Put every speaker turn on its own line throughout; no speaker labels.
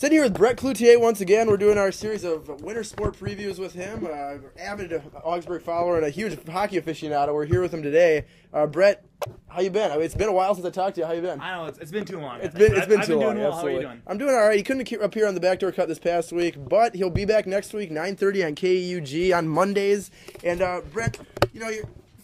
Sitting here with Brett Cloutier once again. We're doing our series of winter sport previews with him. Avid Augsburg follower and a huge hockey aficionado. We're here with him today. Brett, how you been? I mean, it's been a while since I talked to you. How you been?
I know, it's been too long.
It's been too long.
Well.
Absolutely.
How are you doing?
I'm doing all right. He couldn't appear on the Backdoor Cut this past week, but he'll be back next week, 9:30 on KAUG on Mondays. And Brett, you know,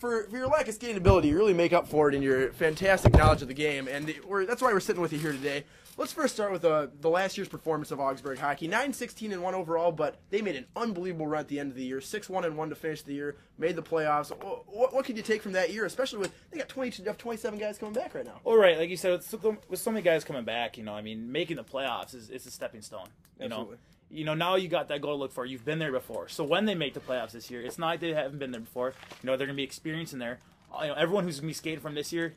for your lack of skating ability, you really make up for it in your fantastic knowledge of the game, and that's why we're sitting with you here today. Let's first start with the last year's performance of Augsburg hockey. 9-16-1 overall, but they made an unbelievable run at the end of the year. 6-1-1 to finish the year, made the playoffs. What could you take from that year, especially with they got 27 guys coming back right now?
Well, right, like you said, with so many guys coming back, you know, I mean, making the playoffs is a stepping stone. You know, now you got that goal to look for. You've been there before, so when they make the playoffs this year, it's not like they haven't been there before. You know, they're gonna be experienced in there. You know, everyone who's gonna be skating from this year,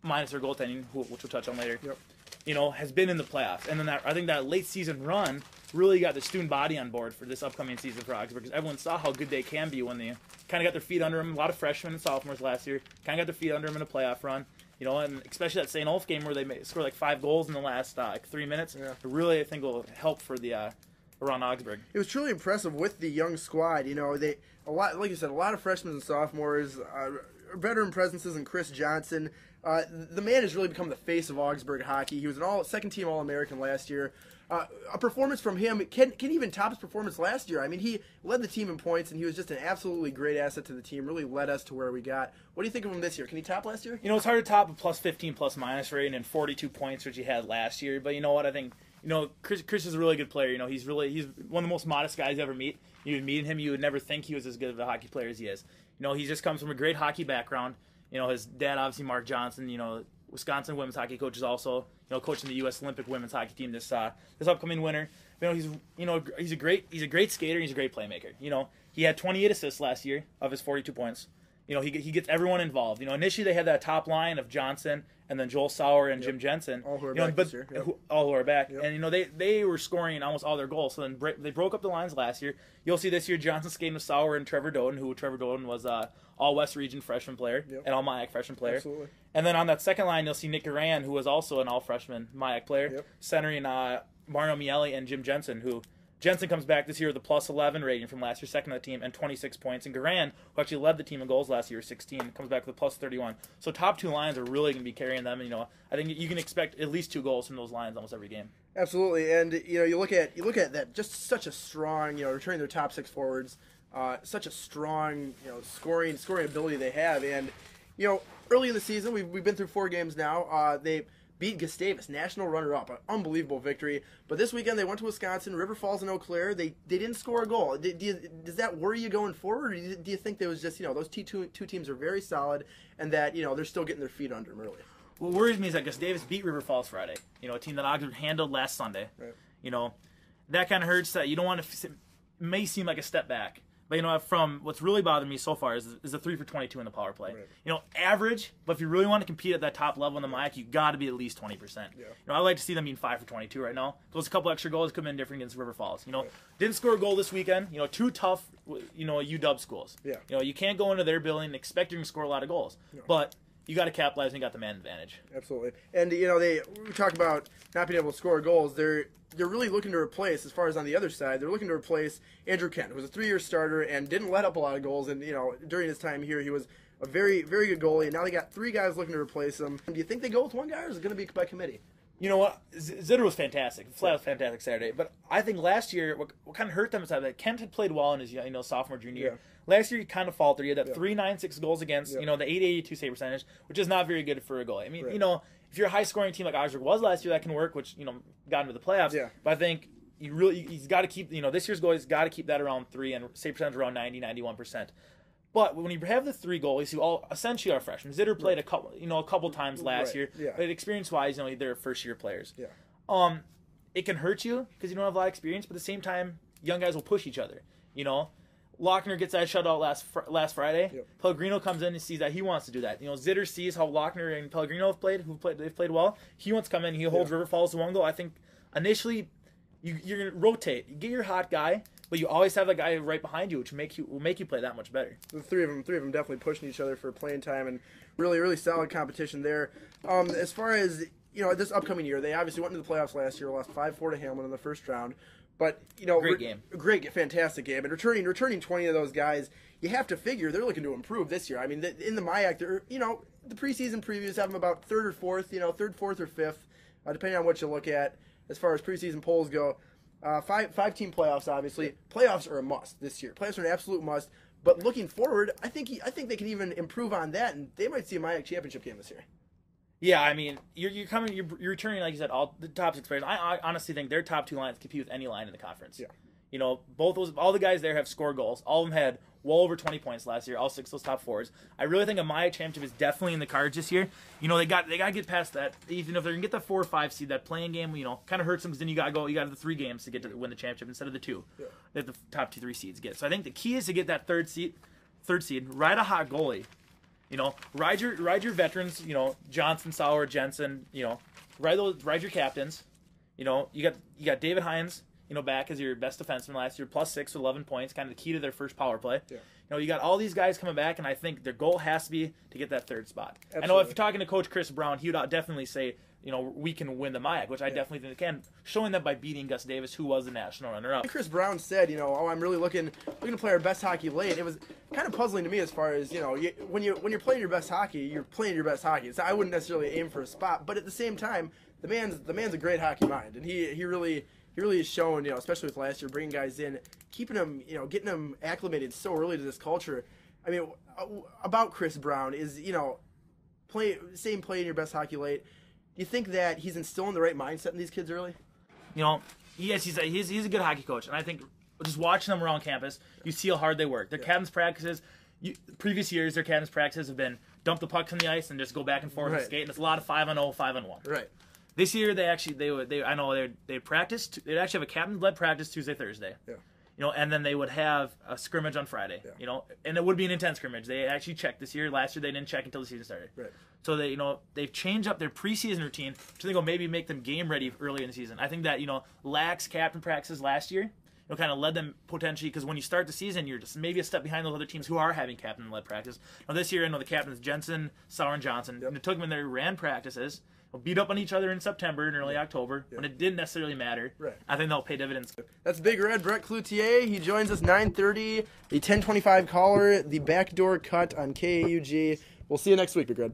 minus their goaltending, which we'll touch on later.
Yep.
You know, has been in the playoffs. And then I think that late season run really got the student body on board for this upcoming season for Augsburg, because everyone saw how good they can be when they kind of got their feet under them. A lot of freshmen and sophomores last year kind of got their feet under them in a playoff run. You know, and especially that St. Olaf game where they scored like 5 goals in the last 3 minutes. Yeah. It really, I think, will help for the around Augsburg.
It was truly impressive with the young squad. You know, like you said, a lot of freshmen and sophomores, veteran presences, and Chris Johnson. The man has really become the face of Augsburg hockey. He was an second-team All-American last year. A performance from him can even top his performance last year. I mean, he led the team in points, and he was just an absolutely great asset to the team. Really led us to where we got. What do you think of him this year? Can he top last year?
You know, it's hard to top a +15 plus-minus rating and 42 points, which he had last year. But you know what? I think, you know, Chris is a really good player. You know, he's one of the most modest guys you ever meet. You would meet him, you would never think he was as good of a hockey player as he is. You know, he just comes from a great hockey background. You know, his dad, obviously, Mark Johnson, you know, Wisconsin women's hockey coach, is also, you know, coaching the U.S. Olympic women's hockey team this upcoming winter. You know, he's a great skater. He's a great playmaker. You know, he had 28 assists last year of his 42 points. You know, he gets everyone involved. You know, initially they had that top line of Johnson and then Joel Sauer and Jim Jensen.
All who are back this year.
All who are back. Yep. And, you know, they were scoring almost all their goals. So then they broke up the lines last year. You'll see this year Johnson skating with Sauer and Trevor Doden, who Trevor Doden was all-West region freshman player and all-MIAC freshman player.
Absolutely.
And then on that second line, you'll see Nick Garan, who was also an all-freshman MIAC player, centering Mario Miele and Jim Jensen, who Jensen comes back this year with a +11 rating from last year, second on the team, and 26 points. And Garan, who actually led the team in goals last year, 16, comes back with a +31. So top two lines are really going to be carrying them. And, you know, I think you can expect at least 2 goals from those lines almost every game.
Absolutely, and you know, you look at that, just such a strong, you know, returning their top 6 forwards, such a strong, you know, scoring ability they have. And, you know, early in the season, we've been through 4 games now. They beat Gustavus, national runner-up, an unbelievable victory. But this weekend they went to Wisconsin, River Falls, and Eau Claire. They didn't score a goal. Does that worry you going forward, or do you think there was just, you know, those two teams are very solid, and that, you know, they're still getting their feet under them early?
What worries me is that Gustavus beat River Falls Friday. You know, a team that Augsburg handled last Sunday. Right. You know, that kind of hurts. That you don't want to. It may seem like a step back. But, you know, from what's really bothered me so far is the 3 for 22 in the power play. Right. You know, average, but if you really want to compete at that top level in the MIAC, you got to be at least 20%. Yeah. You know, I like to see them being 5 for 22 right now. Those couple extra goals could have been different against River Falls. You know, didn't score a goal this weekend. You know, 2 tough, you know, UW schools. Yeah. You know, you can't go into their building and expect you're going to score a lot of goals. No. But you got to capitalize and you got the man advantage.
Absolutely. And, you know, we talk about not being able to score goals. They're really looking to replace, as far as on the other side, they're looking to replace Andrew Kent, who was a 3-year starter and didn't let up a lot of goals. And, you know, during his time here, he was a very, very good goalie. And now they got 3 guys looking to replace him. Do you think they go with one guy, or is it going to be by committee?
You know what? Zitter was fantastic. Flat was fantastic Saturday. But I think last year, what kind of hurt them is that Kent had played well in his, you know, sophomore, junior year. Last year, he kind of faltered. He had that 3.96 goals against, you know, the 8.82 save percentage, which is not very good for a goalie. I mean, you know, if you're a high-scoring team like Augsburg was last year, that can work, which, you know, got into the playoffs. Yeah. But I think he's got to keep, you know, this year's goalie's got to keep that around 3 and save percentage around 91%. But when you have the 3 goalies who all essentially are freshmen, Zitter played a couple times last year. Yeah. But experience-wise, you know, they're first-year players. Yeah. It can hurt you because you don't have a lot of experience, but at the same time, young guys will push each other. You know, Lochner gets that shutout last Friday. Yep. Pellegrino comes in and sees that he wants to do that. You know, Zitter sees how Lochner and Pellegrino have played. They've played well. He wants to come in. He holds River Falls to 1 goal. I think initially you're gonna rotate. You get your hot guy, but you always have a guy right behind you, which will make you play that much better.
The three of them definitely pushing each other for playing time, and really, really solid competition there. As far as this upcoming year, they obviously went into the playoffs last year, lost 5-4 to Hamlin in the first round. But,
great game.
Fantastic game. And returning 20 of those guys, you have to figure they're looking to improve this year. I mean, in the MIAC, the preseason previews have them about third or fourth, third, fourth, or fifth, depending on what you look at as far as preseason polls go. Five-team playoffs, obviously. Playoffs are a must this year. Playoffs are an absolute must. But looking forward, I think they can even improve on that, and they might see a MIAC championship game this year.
Yeah, I mean, you're returning, like you said, all the top 6 players. I honestly think their top 2 lines compete with any line in the conference.
Yeah.
All the guys there have scored goals. All of them had well over 20 points last year. All 6 of those top 4s. I really think a MIAC championship is definitely in the cards this year. They got to get past that. Even if they're gonna get the 4 or 5 seed, that playing game, kind of hurts them because then you got the 3 games to get to win the championship instead of the 2 that the top 2, 3 seeds get. So I think the key is to get that third seed, ride a hot goalie. Ride your veterans. Johnson, Sauer, Jensen. Ride your captains. You got David Hines. Back as your best defenseman last year, +6 with 11 points, kind of the key to their first power play.
Yeah.
You got all these guys coming back, and I think their goal has to be to get that 3rd spot.
Absolutely.
I know if you're talking to Coach Chris Brown, he would definitely say, we can win the MIAC, which I definitely think they can, showing that by beating Gus Davis, who was the national runner-up.
Chris Brown said, I'm really looking to play our best hockey late. It was kind of puzzling to me as far as, when you're playing your best hockey, you're playing your best hockey. So I wouldn't necessarily aim for a spot, but at the same time, the man's a great hockey mind, and he really has shown, especially with last year, bringing guys in, keeping them, getting them acclimated so early to this culture. I mean, about Chris Brown is, playing your best hockey late. Do you think that he's instilling the right mindset in these kids early?
Yes, he's a good hockey coach, and I think just watching them around campus, you see how hard they work. Their captain's practices, previous years, their captain's practices have been dump the pucks on the ice and just go back and forth and skate, and it's a lot of 5-on-0, 5-on-1.
Right.
This year they practiced. They'd actually have a captain-led practice Tuesday, Thursday.
Yeah.
And then they would have a scrimmage on Friday.
Yeah.
And it would be an intense scrimmage. They actually checked this year. Last year they didn't check until the season started.
Right.
So they've changed up their preseason routine to think maybe make them game ready early in the season. I think that lax captain practices last year kind of led them potentially, because when you start the season, you're just maybe a step behind those other teams who are having captain-led practice. Now this year, I know the captains Jensen, Sauer, and Johnson.
Yep.
And it took them in their ran practices, beat up on each other in September and early October when it didn't necessarily matter.
Right.
I think they'll pay dividends.
That's Big Red, Brett Cloutier. He joins us 9:30, the 10:25 caller, the backdoor cut on KAUG. We'll see you next week, Big Red.